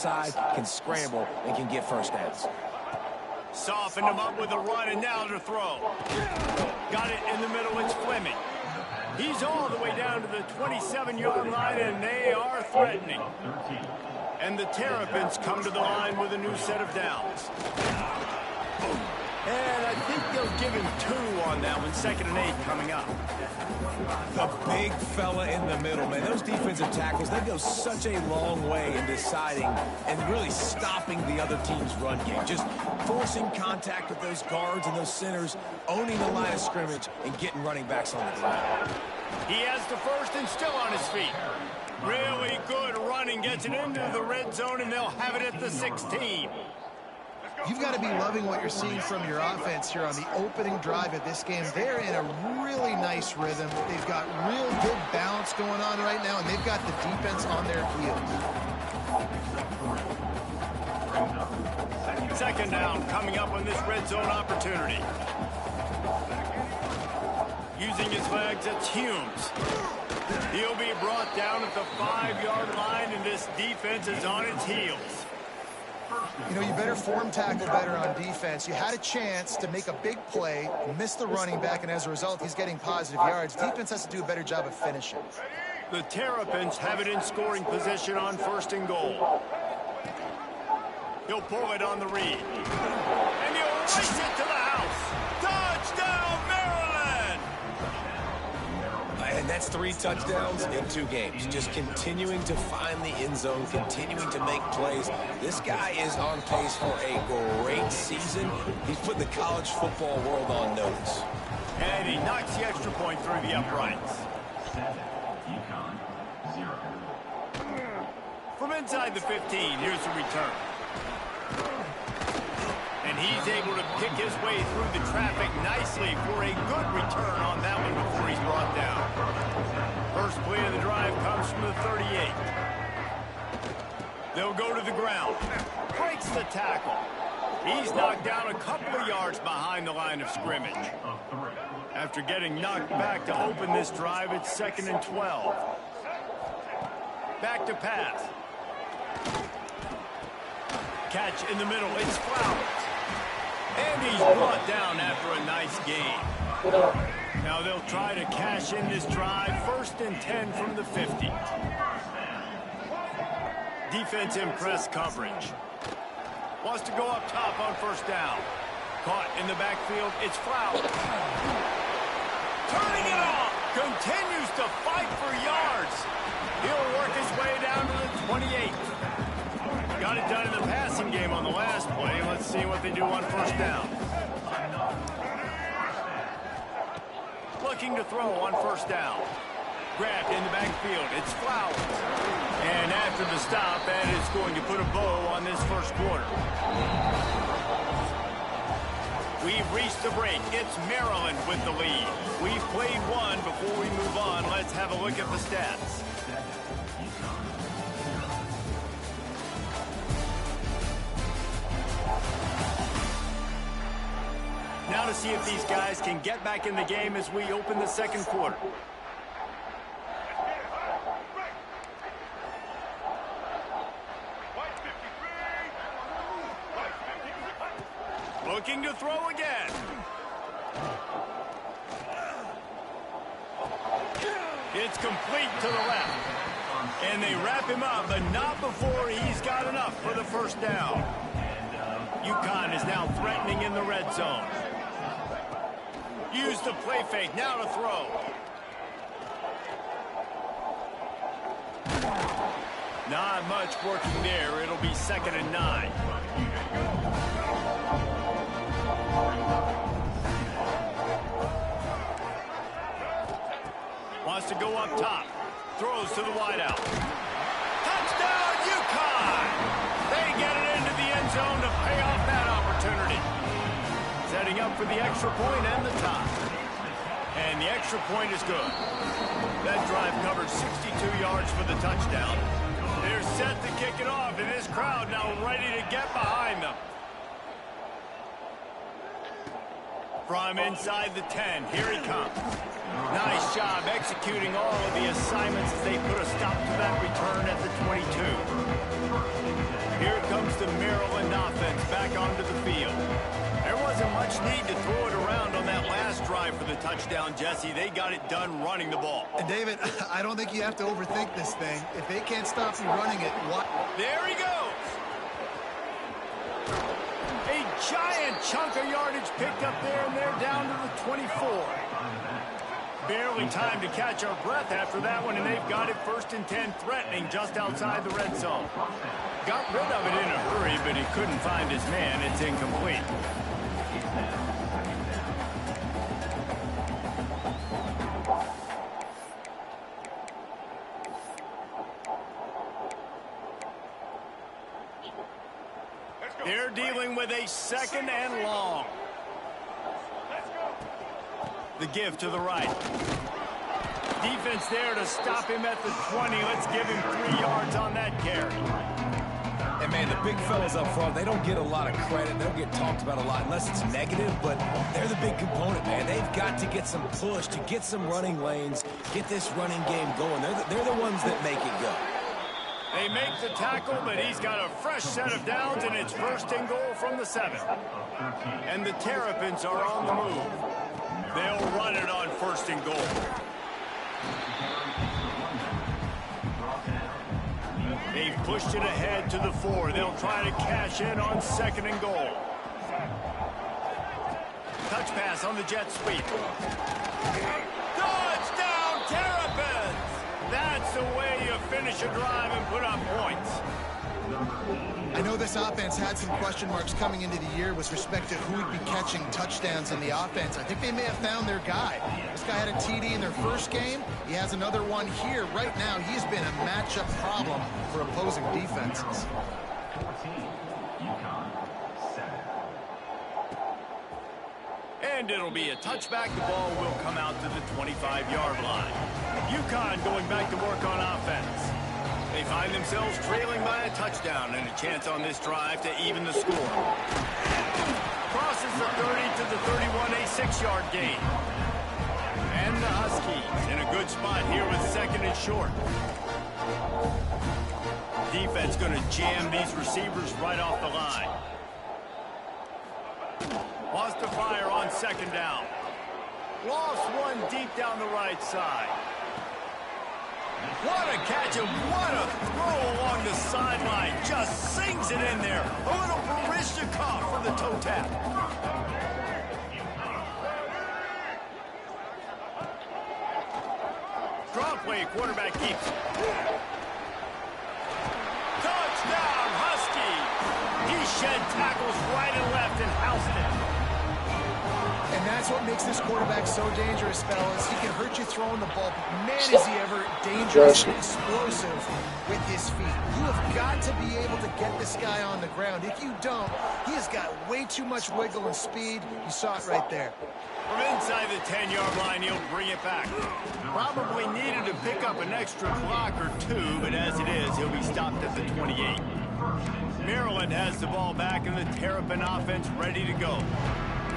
outside, can scramble, and can get first downs. Softened him up with a run, and now to throw. Got it in the middle, it's Fleming. He's all the way down to the 27-yard line, and they are threatening. And the Terrapins come to the line with a new set of downs. And I think they'll give him 2 on that one. 2nd and 8 coming up. The big fella in the middle, man. Those defensive tackles, they go such a long way in deciding and really stopping the other team's run game. Just forcing contact with those guards and those centers, owning the line of scrimmage, and getting running backs on the ground. He has the first and still on his feet. Really good running. Gets it into the red zone, and they'll have it at the 16. You've got to be loving what you're seeing from your offense here on the opening drive of this game. They're in a really nice rhythm. They've got real good balance going on right now, and they've got the defense on their heels. 2nd down coming up on this red zone opportunity. Using his legs, it's Humes. He'll be brought down at the 5-yard line, and this defense is on its heels. You know, you better form tackle better on defense. You had a chance to make a big play, miss the running back, and as a result, he's getting positive yards. Defense has to do a better job of finishing. The Terrapins have it in scoring position on 1st and goal. He'll pull it on the read. And he'll race it to the house. Touchdown, Maryland! And that's 3 touchdowns in 2 games. Just continuing to find the end zone, continuing to make plays. This guy is on pace for a great season. He's put the college football world on notice. And he knocks the extra point through the uprights. From inside the 15, here's the return. And he's able to pick his way through the traffic nicely for a good return on that one before he's brought down. First play of the drive comes from the 38. They'll go to the ground. Breaks the tackle. He's knocked down a couple of yards behind the line of scrimmage. After getting knocked back to open this drive, it's 2nd and 12. Back to pass. Catch in the middle. It's Flowers. And he's brought down after a nice gain. Now they'll try to cash in this drive. 1st and 10 from the 50. Defense in press coverage. Wants to go up top on 1st down. Caught in the backfield. It's Flowers. Turning it off. Continues to fight for yards. He'll work his way down to the 28. Got it done in the passing game on the last play. Let's see what they do on 1st down. Looking to throw on 1st down. Grabbed in the backfield. It's Flowers. And after the stop, that is going to put a bow on this 1st quarter. We've reached the break. It's Maryland with the lead. We've played one. Before we move on, let's have a look at the stats. Now to see if these guys can get back in the game as we open the 2nd quarter. Looking to throw again. It's complete to the left. And they wrap him up, but not before he's got enough for the 1st down. UConn is now threatening in the red zone. Use the play fake, now to throw. Not much working there. It'll be 2nd and 9. Wants to go up top. Throws to the wideout. Touchdown, UConn! They get it into the end zone to pay off that opportunity. Setting up for the extra point and the tie. And the extra point is good. That drive covered 62 yards for the touchdown. They're set to kick it off, and this crowd now ready to get behind them. From inside the 10, here he comes. Nice job executing all of the assignments as they put a stop to that return at the 22. back onto the field. There wasn't much need to throw it around on that last drive for the touchdown, Jesse. They got it done running the ball. And David, I don't think you have to overthink this thing. If they can't stop you running it, what? There he goes. A giant chunk of yardage picked up there, and they're down to the 24. Barely time to catch our breath after that one, and they've got it 1st and 10, threatening just outside the red zone. Got rid of it in a hurry, but he couldn't find his man. It's incomplete. They're dealing with a 2nd and long. The give to the right. Defense there to stop him at the 20. Let's give him 3 yards on that carry. And, man, the big fellas up front, they don't get a lot of credit. They don't get talked about a lot unless it's negative, but they're the big component, man. They've got to get some push, to get some running lanes, get this running game going. They're the ones that make it go. They make the tackle, but he's got a fresh set of downs, and it's 1st and goal from the 7. And the Terrapins are on the move. They'll run it on 1st and goal. They've pushed it ahead to the 4. They'll try to cash in on 2nd and goal. Touch pass on the jet sweep. Touchdown, Terrapins! That's the way you finish a drive and put up points. I know this offense had some question marks coming into the year with respect to who would be catching touchdowns in the offense. I think they may have found their guy. This guy had a TD in their first game. He has another one here. Right now, he's been a matchup problem for opposing defenses. And it'll be a touchback. The ball will come out to the 25-yard line. UConn going back to work on offense. They find themselves trailing by a touchdown and a chance on this drive to even the score. Crosses the 30 to the 31, a 6-yard gain. And the Huskies in a good spot here with 2nd and short. Defense going to jam these receivers right off the line. Lost to fire on 2nd down. Lost one deep down the right side. What a catch and what a throw along the sideline. Just sings it in there. A little Baryshnikov for the toe tap. Draw play, quarterback keeps. Touchdown, Husky. He shed tackles right and left and housed it. And that's what makes this quarterback so dangerous, fellas. He can hurt you throwing the ball, but man, is he ever dangerous and explosive with his feet. You have got to be able to get this guy on the ground. If you don't, he has got way too much wiggle and speed. You saw it right there. From inside the 10-yard line, he'll bring it back. Probably needed to pick up an extra block or 2, but as it is, he'll be stopped at the 28. Maryland has the ball back, and the Terrapin offense ready to go.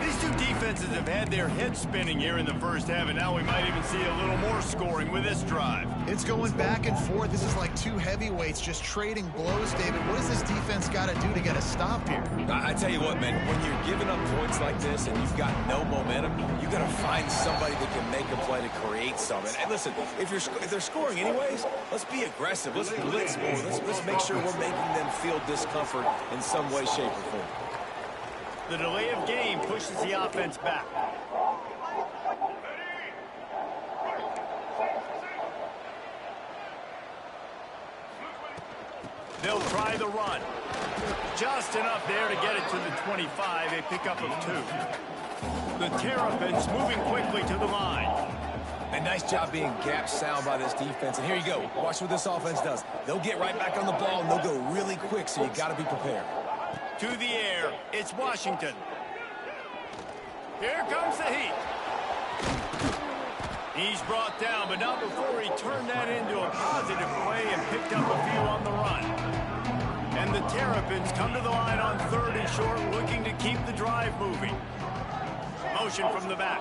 These two defenses have had their heads spinning here in the first half, and now we might even see a little more scoring with this drive. It's going back and forth. This is like two heavyweights just trading blows, David. What does this defense got to do to get a stop here? I tell you what, man, when you're giving up points like this and you've got no momentum, you got to find somebody that can make a play to create something. And listen, if they're scoring anyways, let's be aggressive. Let's blitz more. Let's make sure we're making them feel discomfort in some way, shape, or form. The delay of game pushes the offense back. They'll try the run. Just enough there to get it to the 25, a pickup of 2. The Terrapins moving quickly to the line. A nice job being gap sound by this defense. And here you go. Watch what this offense does. They'll get right back on the ball, and they'll go really quick, so you got to be prepared. To the air, it's Washington. Here comes the heat. He's brought down, but not before he turned that into a positive play and picked up a few on the run. And the Terrapins come to the line on 3rd and short, looking to keep the drive moving. Motion from the back.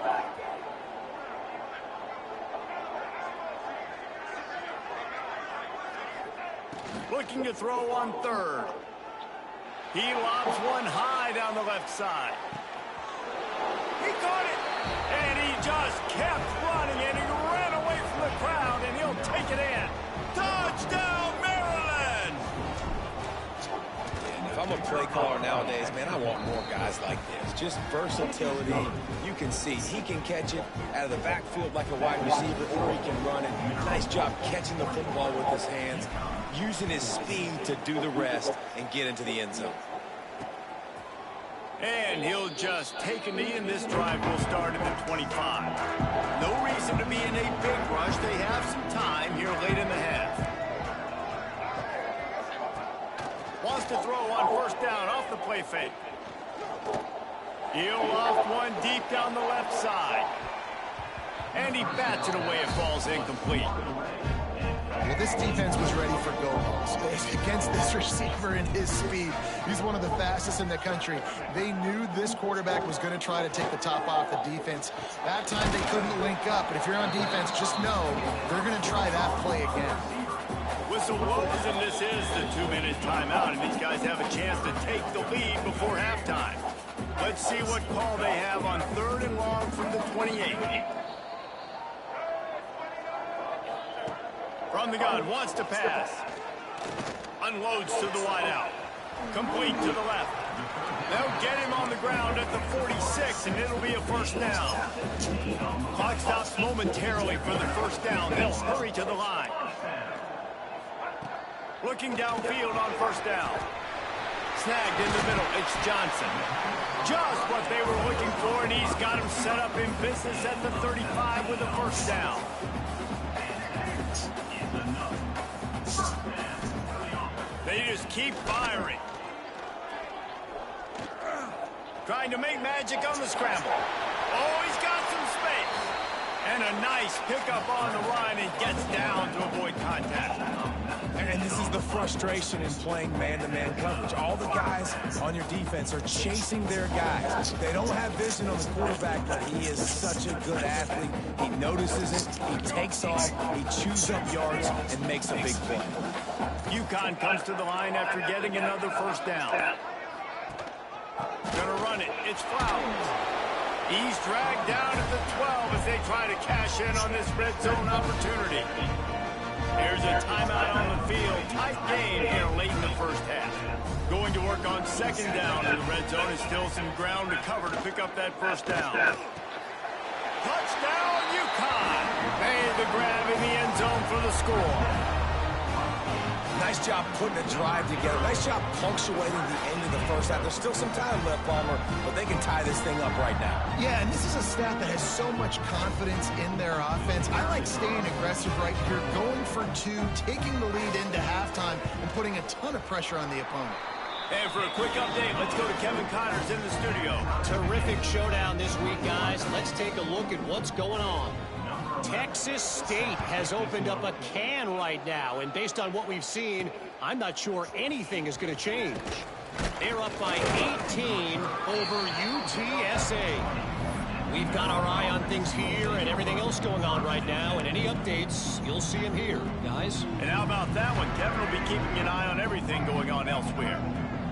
Looking to throw on 3rd. He lobs one high down the left side. He caught it, and he just kept running, and he ran away from the crowd, and he'll take it in. Touchdown, Maryland! And if I'm a play caller nowadays, man, I want more guys like this. Just versatility. You can see he can catch it out of the backfield like a wide receiver, or he can run it. Nice job catching the football with his hands, using his speed to do the rest and get into the end zone. And he'll just take a knee, and this drive will start at the 25. No reason to be in a big rush. They have some time here late in the half. Wants to throw on first down off the play fake. He'll loft one deep down the left side. And he bats it away. It falls incomplete. Well, this defense was ready for go balls against this receiver and his speed. He's one of the fastest in the country. They knew this quarterback was going to try to take the top off the defense. That time they couldn't link up, but if you're on defense, just know they're going to try that play again. Whistle blows, and this is the 2-minute timeout, and these guys have a chance to take the lead before halftime. Let's see what call they have on 3rd and long from the 28. From the gun, wants to pass. Unloads to the wideout. Complete to the left. They'll get him on the ground at the 46, and it'll be a first down. Clock stops momentarily for the first down. They'll hurry to the line. Looking downfield on first down. Snagged in the middle. It's Johnson. Just what they were looking for, and he's got him set up in business at the 35 with a first down. They just keep firing. Trying to make magic on the scramble. Oh, he's got some space. And a nice pickup on the line, and gets down to avoid contact. And this is the frustration in playing man-to-man coverage. All the guys on your defense are chasing their guys. They don't have vision on the quarterback, but he is such a good athlete. He notices it, he takes off, he chews up yards, and makes a big play. UConn comes to the line after getting another first down. Gonna run it. It's Flowers. He's dragged down at the 12 as they try to cash in on this red zone opportunity. There's a timeout on the field. Tight game here late in the first half. Going to work on second down in the red zone. Is still some ground to cover to pick up that first down. Touchdown, UConn! Made the grab in the end zone for the score. Nice job putting a drive together. Nice job punctuating the end of the first half. There's still some time left, Palmer, but they can tie this thing up right now. Yeah, and this is a staff that has so much confidence in their offense. I like staying aggressive right here, going for 2, taking the lead into halftime, and putting a ton of pressure on the opponent. And for a quick update, let's go to Kevin Connors in the studio. Terrific showdown this week, guys. Let's take a look at what's going on. Texas State has opened up a can right now, and based on what we've seen, I'm not sure anything is going to change. They're up by 18 over UTSA. We've got our eye on things here and everything else going on right now, and any updates, you'll see them here, guys. And how about that one? Kevin will be keeping an eye on everything going on elsewhere.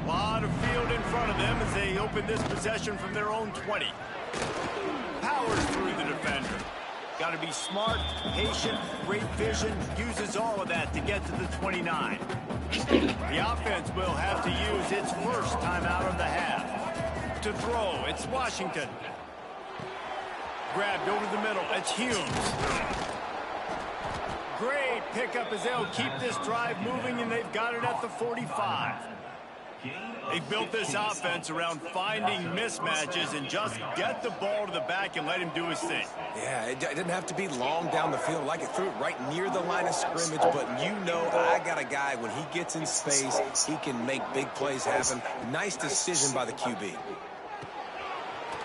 A lot of field in front of them as they open this possession from their own 20. Powers through the defender. Got to be smart, patient, great vision, uses all of that to get to the 29. The offense will have to use its first timeout of the half. To throw, it's Washington. Grabbed over the middle, it's Humes. Great pickup as they'll keep this drive moving, and they've got it at the 45. They built this offense around finding mismatches and just get the ball to the back and let him do his thing. Yeah, it didn't have to be long down the field. Like it threw it right near the line of scrimmage, but you know I got a guy, when he gets in space, he can make big plays happen. Nice decision by the QB.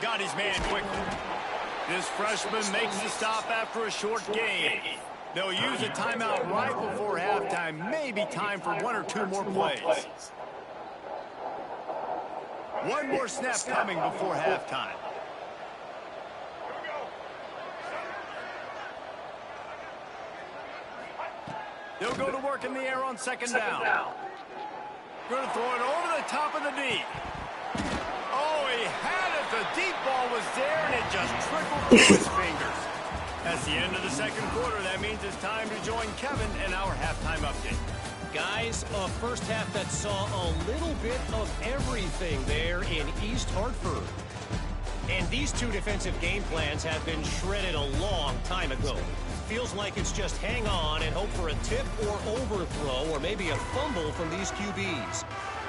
Got his man quickly. This freshman makes the stop after a short gain. They'll use a timeout right before halftime. Maybe time for 1 or 2 more plays. One more snap coming before halftime. They'll go to work in the air on second down. Going to throw it over the top of the knee. Oh, he had it. The deep ball was there, and it just trickled through his fingers. That's the end of the second quarter. That means it's time to join Kevin in our halftime update. Guys, a first half that saw a little bit of everything there in East Hartford. And these two defensive game plans have been shredded a long time ago. Feels like it's just hang on and hope for a tip or overthrow or maybe a fumble from these QBs.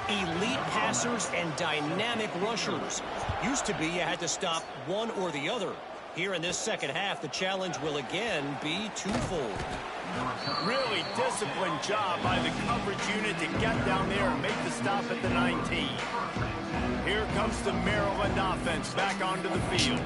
Elite passers and dynamic rushers. Used to be you had to stop one or the other. Here in this second half, the challenge will again be twofold. Really disciplined job by the coverage unit to get down there and make the stop at the 19. Here comes the Maryland offense back onto the field.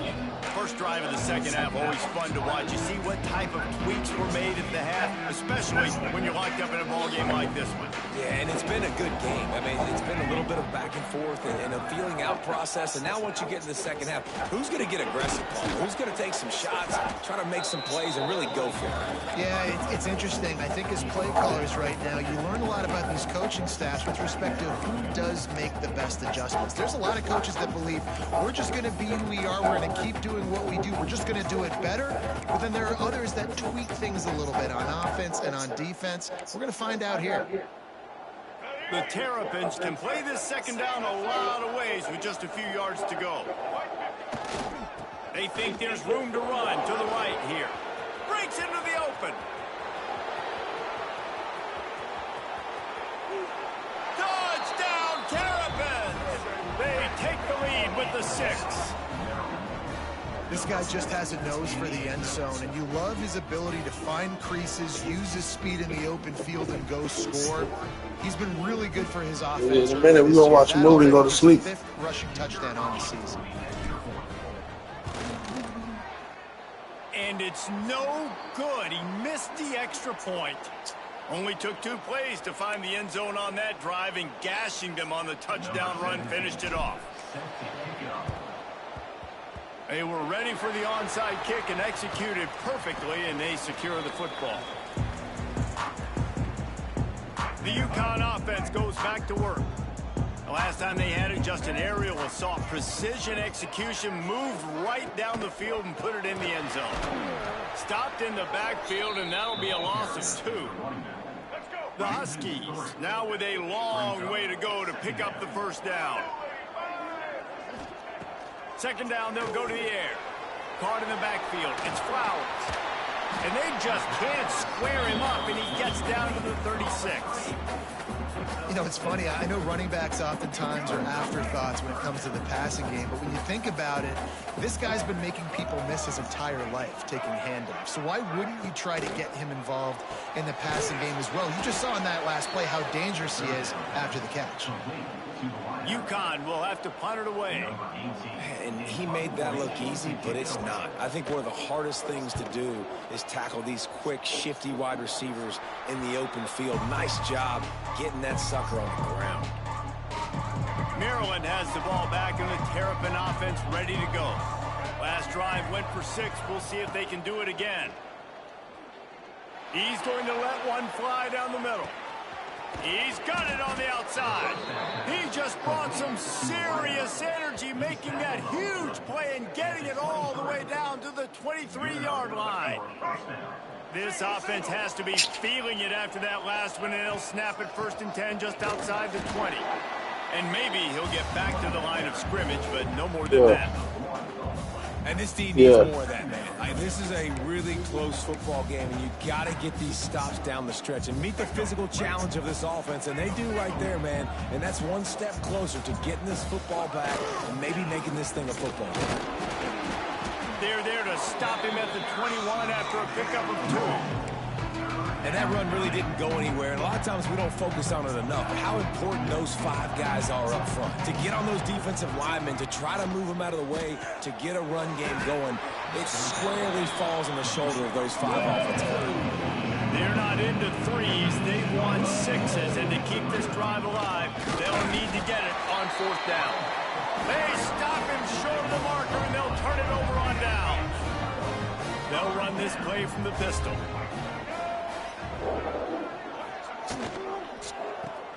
First drive of the second half, always fun to watch. You see what type of tweaks were made at the half, especially when you're locked up in a ball game like this one. Yeah, and it's been a good game. I mean, it's been a little bit of back and forth and a feeling out process. And now once you get in the second half, who's going to get aggressive, Paul? Who's going to take some shots, try to make some plays, and really go for it? Yeah, it's interesting. I think as play callers right now, you learn a lot about these coaching staffs with respect to who does make the best adjustments. There's a lot of coaches that believe we're just going to be who we are. We're going to keep doing what we do. We're just going to do it better. But then there are others that tweak things a little bit on offense and on defense. We're going to find out here. The Terrapins can play this second down a lot of ways with just a few yards to go. They think there's room to run to the right here. Breaks into the open. Touchdown, Terrapins! They take the lead with the 6. This guy just has a nose for the end zone, and you love his ability to find creases, use his speed in the open field, and go score. He's been really good for his offense. In a minute, we're going to watch a movie and go to sleep. 5th rushing touchdown on the season. And it's no good. He missed the extra point. Only took 2 plays to find the end zone on that drive, and gashing them on the touchdown run finished it off. They were ready for the onside kick and executed perfectly, and they secure the football. The UConn offense goes back to work. The last time they had it, just an aerial assault. Precision execution, moved right down the field and put it in the end zone. Stopped in the backfield, and that'll be a loss of 2. The Huskies now with a long way to go to pick up the first down. Second down, they'll go to the air. Caught in the backfield. It's Flowers. And they just can't square him up, and he gets down to the 36. You know, it's funny. I know running backs oftentimes are afterthoughts when it comes to the passing game, but when you think about it, this guy's been making people miss his entire life taking handoffs. So why wouldn't you try to get him involved in the passing game as well? You just saw in that last play how dangerous he is after the catch. UConn will have to punt it away. And he made that look easy, but it's not. I think one of the hardest things to do is tackle these quick, shifty wide receivers in the open field. Nice job getting that sucker on the ground. Maryland has the ball back, and the Terrapin offense ready to go. Last drive went for 6. We'll see if they can do it again. He's going to let one fly down the middle. He's got it on the outside. He just brought some serious energy, making that huge play and getting it all the way down to the 23-yard line. This offense has to be feeling it after that last one, and they'll snap it 1st and 10 just outside the 20. And maybe he'll get back to the line of scrimmage, but no more than that. And this team needs more of that, man. This is a really close football game, and you got to get these stops down the stretch and meet the physical challenge of this offense, and they do right there, man. And that's one step closer to getting this football back and maybe making this thing a football game. They're there to stop him at the 21 after a pickup of 2. And that run really didn't go anywhere. And a lot of times we don't focus on it enough. How important those 5 guys are up front. To get on those defensive linemen, to try to move them out of the way, to get a run game going, it squarely falls on the shoulder of those 5 offensive linemen. They're not into 3s. They want 6s. And to keep this drive alive, they'll need to get it on 4th down. They stop him short of the marker, and they'll turn it over on down. They'll run this play from the pistol.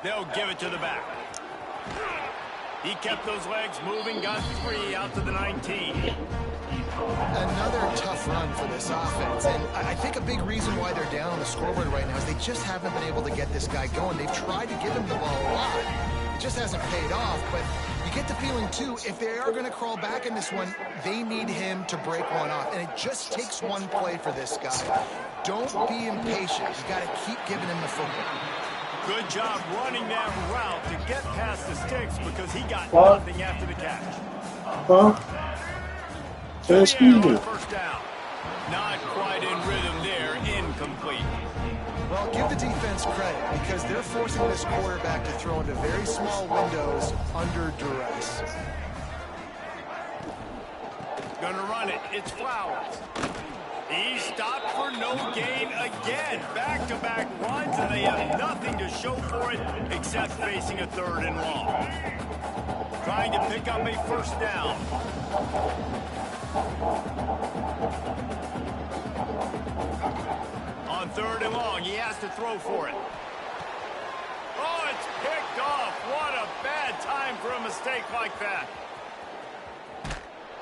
They'll give it to the back. He kept those legs moving, got 3 out to the 19. Another tough run for this offense, and I think a big reason why they're down on the scoreboard right now is they just haven't been able to get this guy going. They've tried to give him the ball a lot. It just hasn't paid off, but you get the feeling, too, if they are going to crawl back in this one, they need him to break one off, and it just takes one play for this guy. Don't be impatient. You got to keep giving him the football. Good job running that route to get past the sticks because he got nothing after the catch. First down. Not quite in rhythm there, incomplete. Well, give the defense credit because they're forcing this quarterback to throw into very small windows under duress. Gonna run it. It's Flowers. He stopped for no gain again. Back-to-back runs, and they have nothing to show for it except facing a 3rd and long. Trying to pick up a 1st down. On 3rd and long, he has to throw for it. Oh, it's picked off. What a bad time for a mistake like that.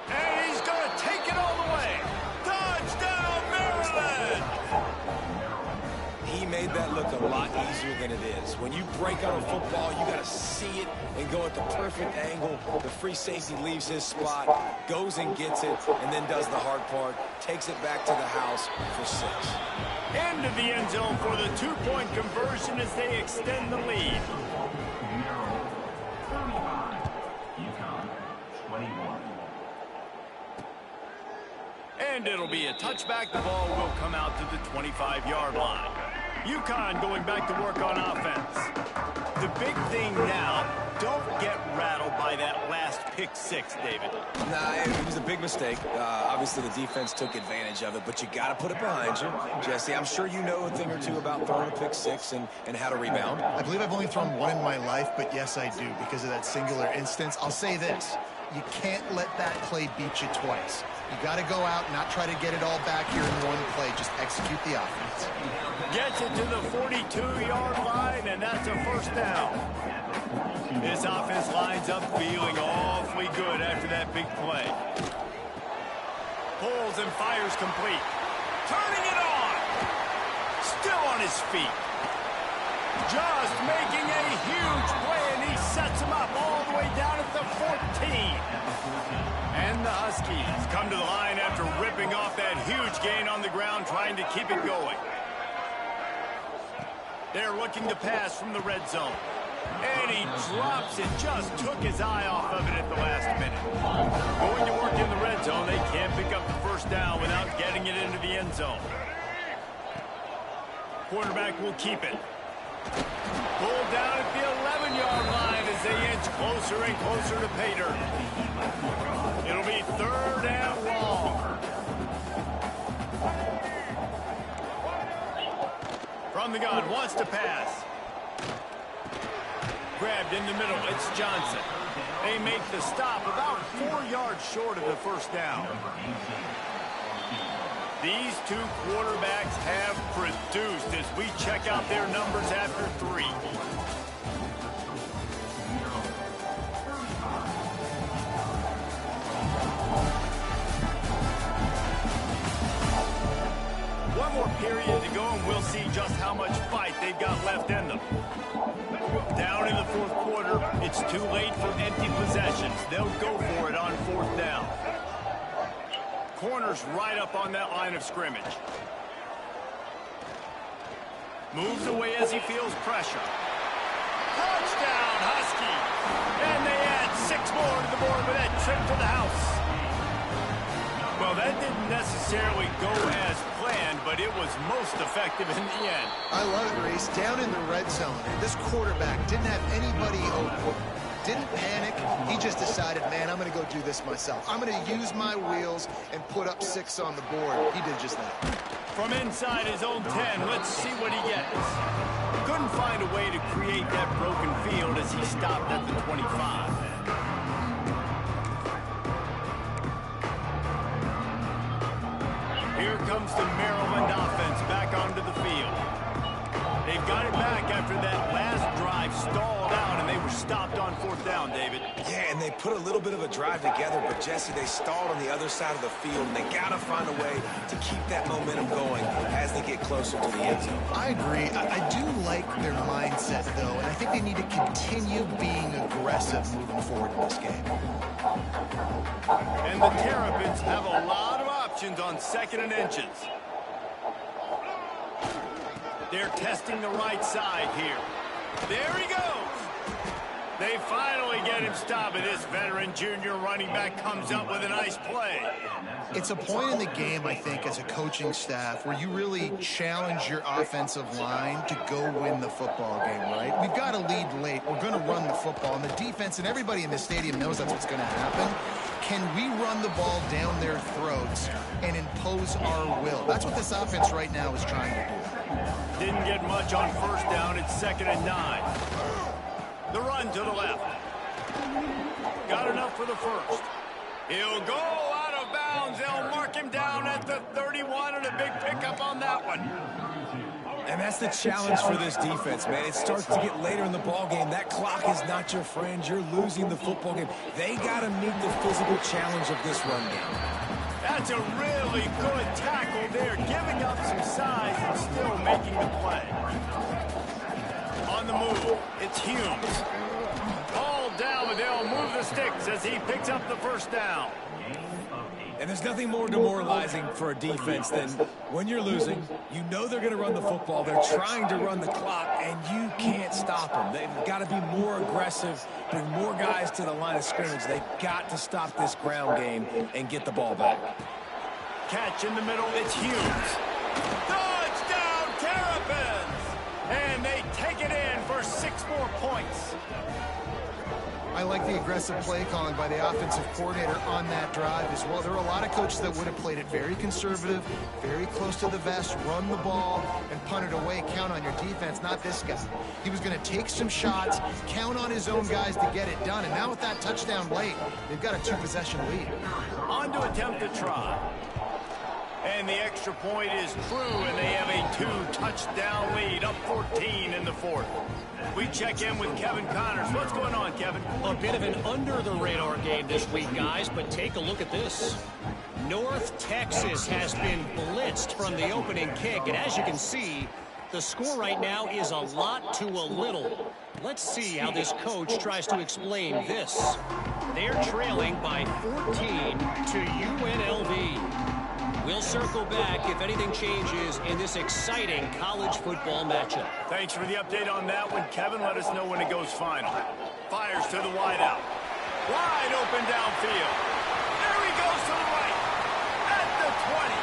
And he's going to take it all the way. Touchdown, Maryland! He made that look a lot easier than it is. When you break on a football, you got to see it and go at the perfect angle. The free safety leaves his spot, goes and gets it, and then does the hard part, takes it back to the house for 6. Into the end zone for the 2-point conversion as they extend the lead. And it'll be a touchback. The ball will come out to the 25-yard line. UConn going back to work on offense. The big thing now, don't get rattled by that last pick 6, David. Nah, it was a big mistake. Obviously, the defense took advantage of it, but you got to put it behind you. Jesse, I'm sure you know a thing or two about throwing a pick 6 and how to rebound. I believe I've only thrown one in my life, but yes, I do because of that singular instance. I'll say this. You can't let that play beat you twice. You got to go out and not try to get it all back here in one play. Just execute the offense. Gets it to the 42-yard line, and that's a 1st down. This offense lines up feeling awfully good after that big play. Pulls and fires complete. Turning it on. Still on his feet. Just making a huge play, and he sets him up all the way down at the 14. And the Huskies come to the line after ripping off that huge gain on the ground, trying to keep it going. They're looking to pass from the red zone. And he drops it, just took his eye off of it at the last minute. Going to work in the red zone, they can't pick up the 1st down without getting it into the end zone. Quarterback will keep it. Pulled down at the 11-yard line as they inch closer and closer to pay dirt. It'll be 3rd and long. From the gun, wants to pass. Grabbed in the middle, it's Johnson. They make the stop about 4 yards short of the 1st down. These two quarterbacks have produced as we check out their numbers after 3. One more period to go, and we'll see just how much fight they've got left in them. Down in the 4th quarter, it's too late for empty possessions. They'll go for it on 4th down. Corner's right up on that line of scrimmage. Moves away as he feels pressure. Touchdown, Husky! And they add 6 more to the board with that trip to the house. Well, that didn't necessarily go as planned, but it was most effective in the end. I love it, Reese. Down in the red zone, this quarterback didn't have anybody open. Didn't panic. He just decided, man, I'm going to go do this myself. I'm going to use my wheels and put up 6 on the board. He did just that. From inside his own 10, let's see what he gets. Couldn't find a way to create that broken field as he stopped at the 25. Here comes the Maryland offense back onto the field. They've got it back after that last drive stopped on 4th down, David. Yeah, and they put a little bit of a drive together, but Jesse, they stalled on the other side of the field, and they got to find a way to keep that momentum going as they get closer to the end zone. I agree. I do like their mindset, though, and I think they need to continue being aggressive moving forward in this game. And the Terrapins have a lot of options on 2nd and inches. They're testing the right side here. There he goes. They finally get him stopped, and this veteran junior running back comes up with a nice play. It's a point in the game, I think, as a coaching staff, where you really challenge your offensive line to go win the football game, right? We've got to lead late. We're going to run the football, and the defense and everybody in the stadium knows that's what's going to happen. Can we run the ball down their throats and impose our will? That's what this offense right now is trying to do. Didn't get much on 1st down. It's 2nd and 9. The run to the left. Got enough for the 1st. He'll go out of bounds. They'll mark him down at the 31, and a big pickup on that one. And that's the challenge for this defense, man. It starts to get later in the ball game. That clock is not your friend. You're losing the football game. They got to meet the physical challenge of this run game. That's a really good tackle there, giving up some size and still making the play. On the move, it's Humes. All down, but they'll move the sticks as he picks up the 1st down. And there's nothing more demoralizing for a defense than when you're losing, you know they're going to run the football, they're trying to run the clock, and you can't stop them. They've got to be more aggressive, bring more guys to the line of scrimmage. They've got to stop this ground game and get the ball back. Catch in the middle, it's Humes. Touchdown, Terrapins! And they take it in for 6 more points. I like the aggressive play calling by the offensive coordinator on that drive as well. There are a lot of coaches that would have played it very conservative, very close to the vest, run the ball, and punt it away, count on your defense. Not this guy. He was going to take some shots, count on his own guys to get it done. And now with that touchdown late, they've got a 2-possession lead. On to attempt to try. And the extra point is true, and they have a 2-touchdown lead, up 14 in the 4th. We check in with Kevin Connors. What's going on, Kevin? A bit of an under-the-radar game this week, guys, but take a look at this. North Texas has been blitzed from the opening kick, and as you can see, the score right now is a lot to a little. Let's see how this coach tries to explain this. They're trailing by 14 to UNLV. We'll circle back if anything changes in this exciting college football matchup. Thanks for the update on that one, Kevin. Let us know when it goes final. Fires to the wideout. Wide open downfield. There he goes to the right. At the 20.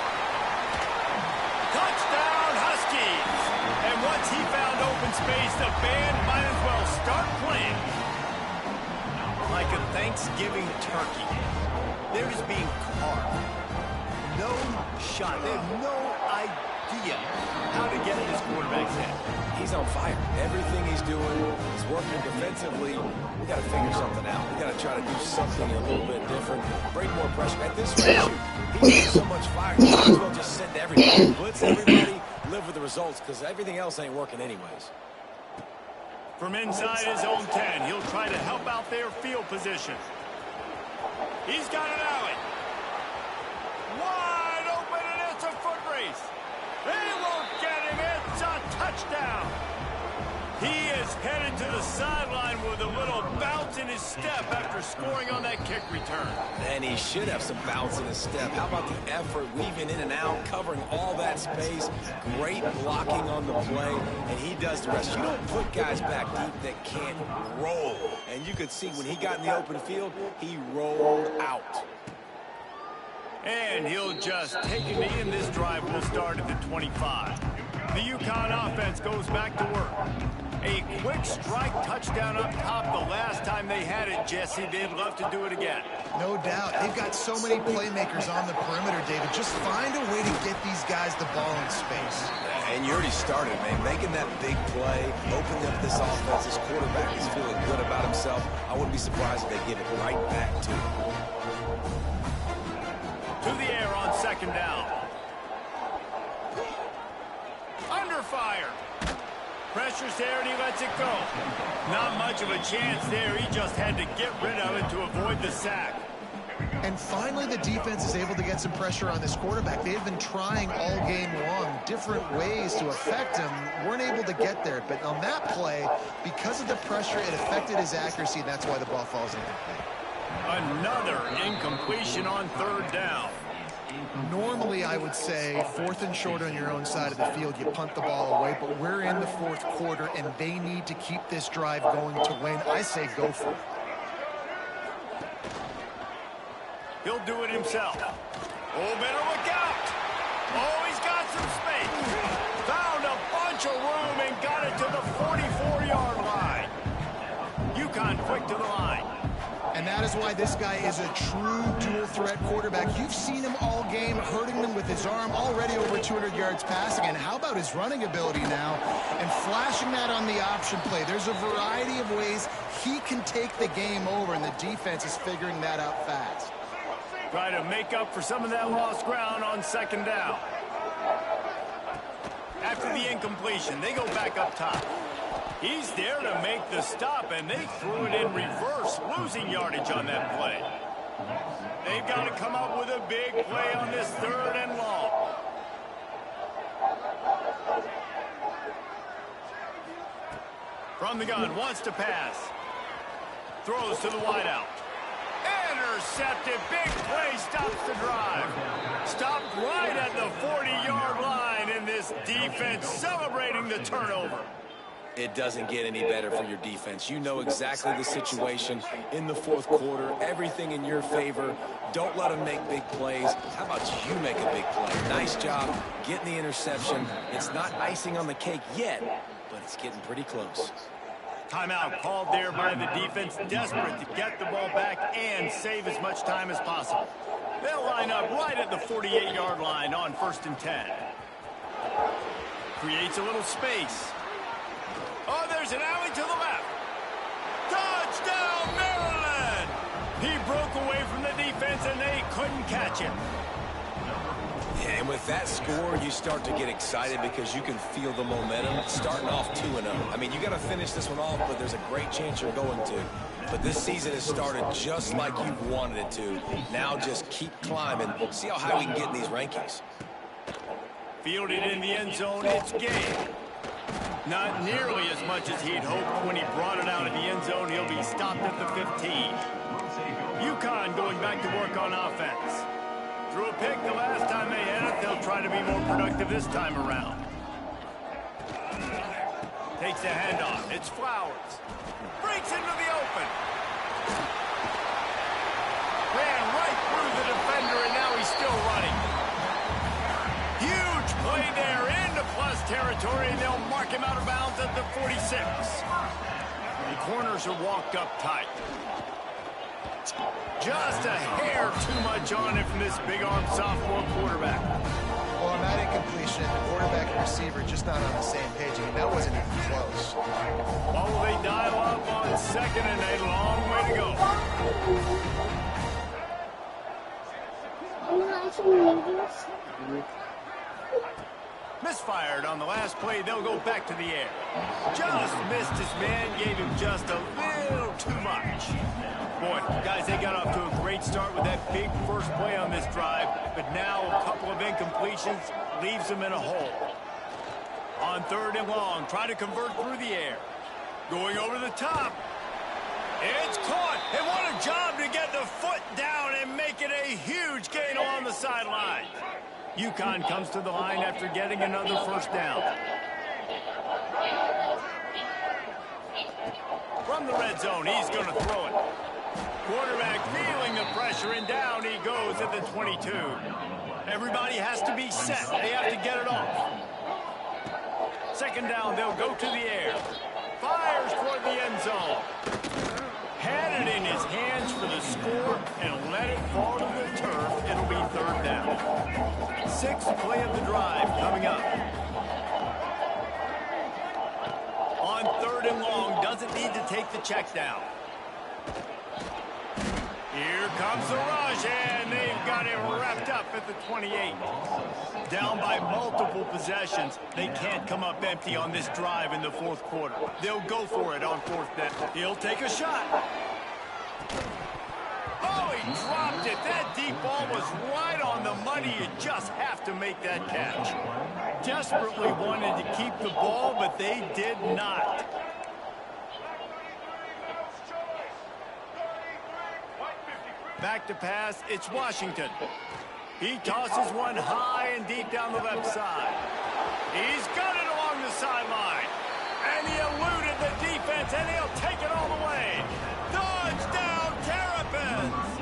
Touchdown, Huskies. And once he found open space, the band might as well start playing. Like a Thanksgiving turkey. They're just being carved. No shot. They have no idea how to get in his quarterback's head. He's on fire. Everything he's doing is working defensively. We got to figure something out. We got to try to do something a little bit different. Bring more pressure. At this rate, he's got so much fire. You might as well just send everybody. Blitz everybody. Live with the results because everything else ain't working anyways. From inside his own 10, he'll try to help out their field position. He's got an alley. Wide open, and it's a foot race. They won't get him. It's a touchdown. He is headed to the sideline with a little bounce in his step after scoring on that kick return. And he should have some bounce in his step. How about the effort, weaving in and out, covering all that space. Great blocking on the play, and he does the rest. You don't put guys back deep that can't roll. And you could see when he got in the open field, he rolled out. And he'll just take a knee, and this drive will start at the 25. The UConn offense goes back to work. A quick strike touchdown up top the last time they had it, Jesse. They'd love to do it again. No doubt. They've got so many playmakers on the perimeter, David. Just find a way to get these guys the ball in space. And you already started, man. Making that big play, opening up this offense. This quarterback is feeling good about himself. I wouldn't be surprised if they give it right back to him. To the air on second down. Under fire. Pressure's there, and he lets it go. Not much of a chance there. He just had to get rid of it to avoid the sack. And finally, the defense is able to get some pressure on this quarterback. They've been trying all game long different ways to affect him. Weren't able to get there. But on that play, because of the pressure, it affected his accuracy, and that's why the ball falls incomplete. Another incompletion on third down. Normally, I would say 4th and short on your own side of the field, you punt the ball away, but we're in the 4th quarter, and they need to keep this drive going to win. I say go for it. He'll do it himself. Oh, better look out. Oh, he's got some space. Found a bunch of room and got it to the 44-yard line. UConn quick to the line. And that is why this guy is a true dual-threat quarterback. You've seen him all game, hurting them with his arm, already over 200 yards passing. And how about his running ability now and flashing that on the option play? There's a variety of ways he can take the game over, and the defense is figuring that out fast. Try to make up for some of that lost ground on second down. After the incompletion, they go back up top. He's there to make the stop, and they threw it in reverse, losing yardage on that play. They've got to come up with a big play on this 3rd and long. From the gun, wants to pass. Throws to the wideout. Intercepted. Big play stops the drive. Stopped right at the 40-yard line, and this defense celebrating the turnover. It doesn't get any better for your defense. You know exactly the situation in the 4th quarter. Everything in your favor. Don't let them make big plays. How about you make a big play? Nice job getting the interception. It's not icing on the cake yet, but it's getting pretty close. Timeout called there by the defense, desperate to get the ball back and save as much time as possible. They'll line up right at the 48-yard line on 1st and 10. Creates a little space. Oh, there's an alley to the left. Touchdown, Maryland! He broke away from the defense, and they couldn't catch him. Yeah, and with that score, you start to get excited because you can feel the momentum starting off 2-0. I mean, you got to finish this one off, but there's a great chance you're going to. But this season has started just like you wanted it to. Now just keep climbing. See how high we can get in these rankings. Fielded in the end zone, it's game. Not nearly as much as he'd hoped when he brought it out of the end zone. He'll be stopped at the 15. UConn going back to work on offense. Threw a pick the last time they had it. They'll try to be more productive this time around. Takes a handoff. It's Flowers. Breaks into the open. Ran right through the defender, and now he's still running. Huge play there into plus territory, and they'll mark him out of bounds at the 46. The corners are walked up tight. Just a hair too much on it from this big-arm sophomore quarterback. Well, on that incompletion, the quarterback and receiver just not on the same page. I mean, that wasn't even close. Well, they dial up on 2nd, and a long way to go. Misfired on the last play. They'll go back to the air. Just missed his man. Gave him just a little too much. Boy, guys, they got off to a great start with that big first play on this drive. But now a couple of incompletions leaves them in a hole. On 3rd and long, try to convert through the air. Going over the top. It's caught. And what a job to get the foot down and make it a huge gain along the sideline. UConn comes to the line after getting another first down. From the red zone, he's going to throw it. Quarterback feeling the pressure, and down he goes at the 22. Everybody has to be set. They have to get it off. 2nd down, they'll go to the air. Fires toward the end zone. Had it in his hands for the score and let it fall to the turf. It'll be 3rd down. 6th play of the drive coming up. On 3rd and long, doesn't need to take the check down. Here comes the rush. rush, and they've got it wrapped up at the 28. Down by multiple possessions. They can't come up empty on this drive in the fourth quarter. They'll go for it on fourth down. He'll take a shot. Oh, he dropped it. That deep ball was right on the money. You just have to make that catch. Desperately wanted to keep the ball, but they did not. Back to pass, it's Washington. He tosses one high and deep down the left side. He's got it along the sideline. And he eluded the defense, and he'll take it all the way. Touchdown, Terrapins!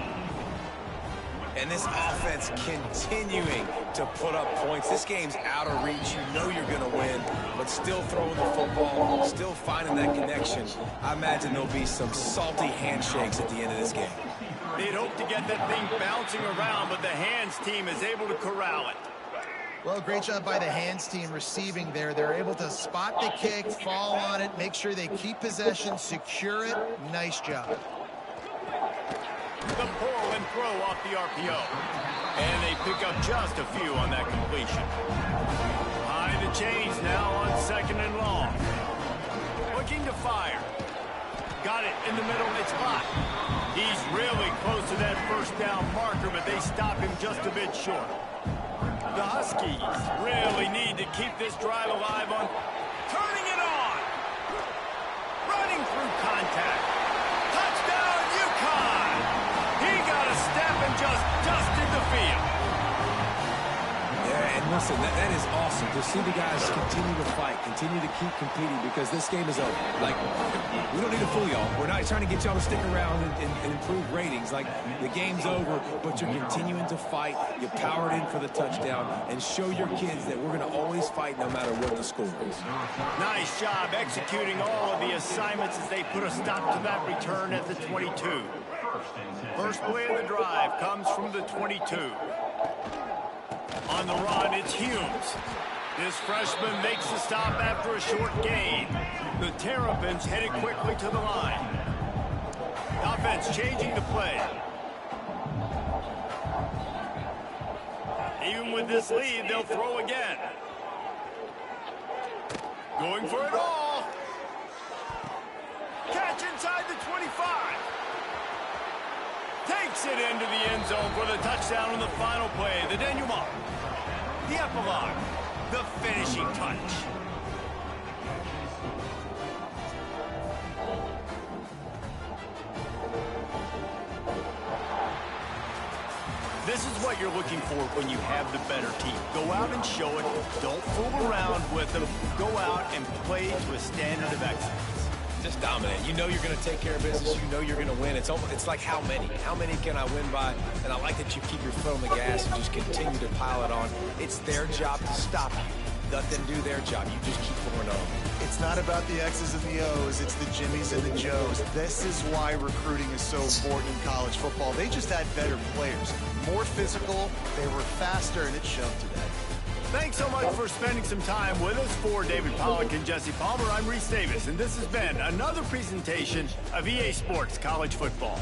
And this offense continuing to put up points. This game's out of reach. You know you're going to win, but still throwing the football, still finding that connection. I imagine there'll be some salty handshakes at the end of this game. They'd hope to get that thing bouncing around, but the hands team is able to corral it. Well, great job by the hands team receiving there. They're able to spot the kick, fall on it, make sure they keep possession, secure it. Nice job. The pull and throw off the RPO. And they pick up just a few on that completion. Behind the chains now on second and long. Looking to fire. Got it in the middle. It's hot. He's really close to that first down marker, but they stop him just a bit short. The Huskies really need to keep this drive alive on turning it on. Running through contact. Touchdown, UConn! He got a step and just dusted the field. Yeah, and listen, that is awesome to see the guys continue to fight, continue to keep competing, because this game is over. Like, we don't need to fool y'all. We're not trying to get y'all to stick around and improve ratings. Like, the game's over, but you're continuing to fight. You powered in for the touchdown, and show your kids that we're going to always fight no matter what the score is. Nice job executing all of the assignments as they put a stop to that return at the 22. First play of the drive comes from the 22. On the run, it's Humes. This freshman makes the stop after a short gain. The Terrapins headed quickly to the line. Offense changing the play. Even with this lead, they'll throw again. Going for it all. Catch inside the 25. Takes it into the end zone for the touchdown on the final play. The denouement. The epilogue. The finishing touch. This is what you're looking for when you have the better team. Go out and show it. Don't fool around with them. Go out and play to a standard of excellence. Just dominant. You know you're going to take care of business. You know you're going to win. It's like how many? How many can I win by? And I like that you keep your foot on the gas and just continue to pile it on. It's their job to stop you. Let them do their job. You just keep going on. It's not about the X's and the O's. It's the Jimmies and the Joes. This is why recruiting is so important in college football. They just had better players. More physical. They were faster, and it showed today. Thanks so much for spending some time with us. For David Pollack and Jesse Palmer, I'm Reese Davis, and this has been another presentation of EA Sports College Football.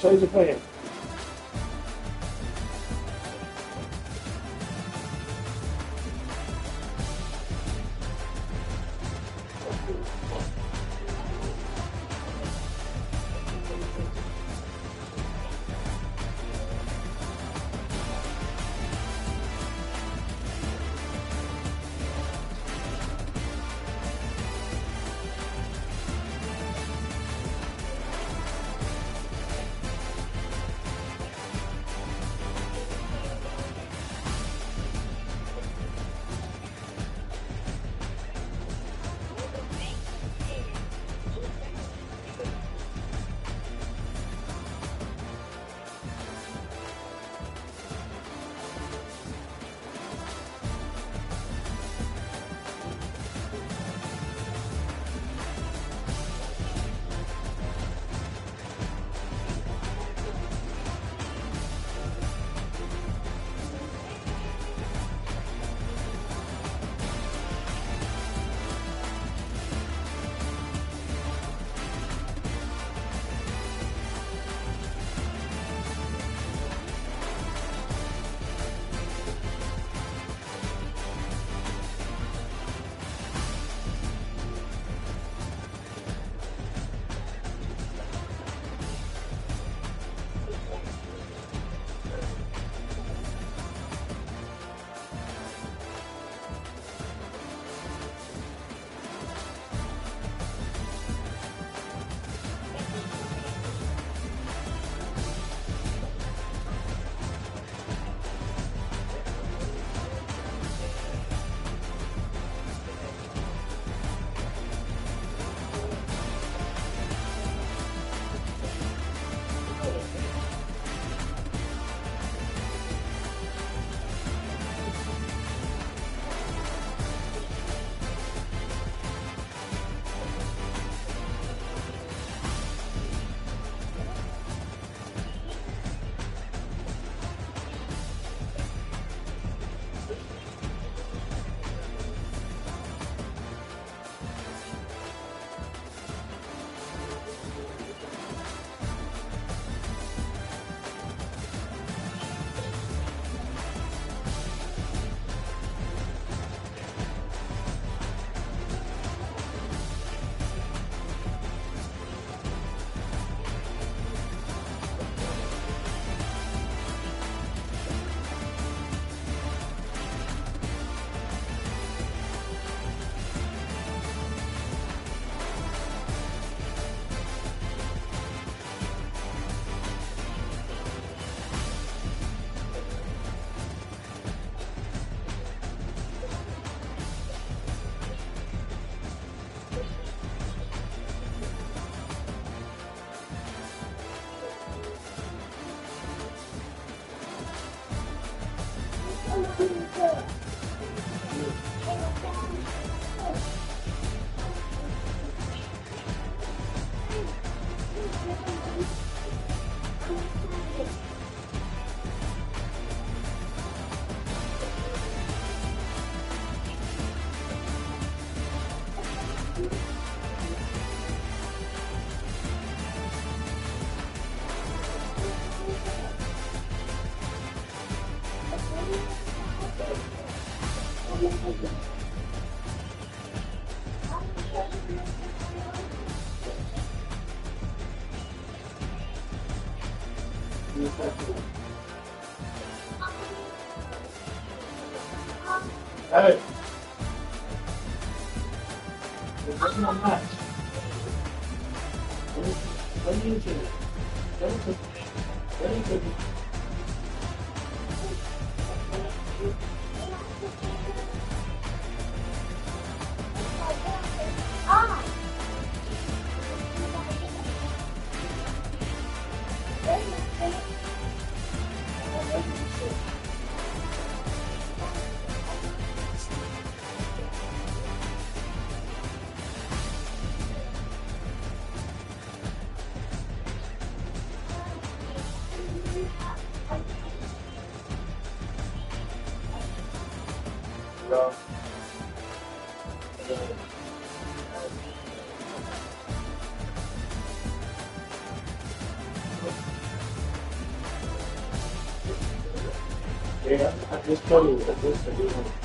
Change the plan. Hey. There's no match. When you do, when you do, yeah, I just told you that this is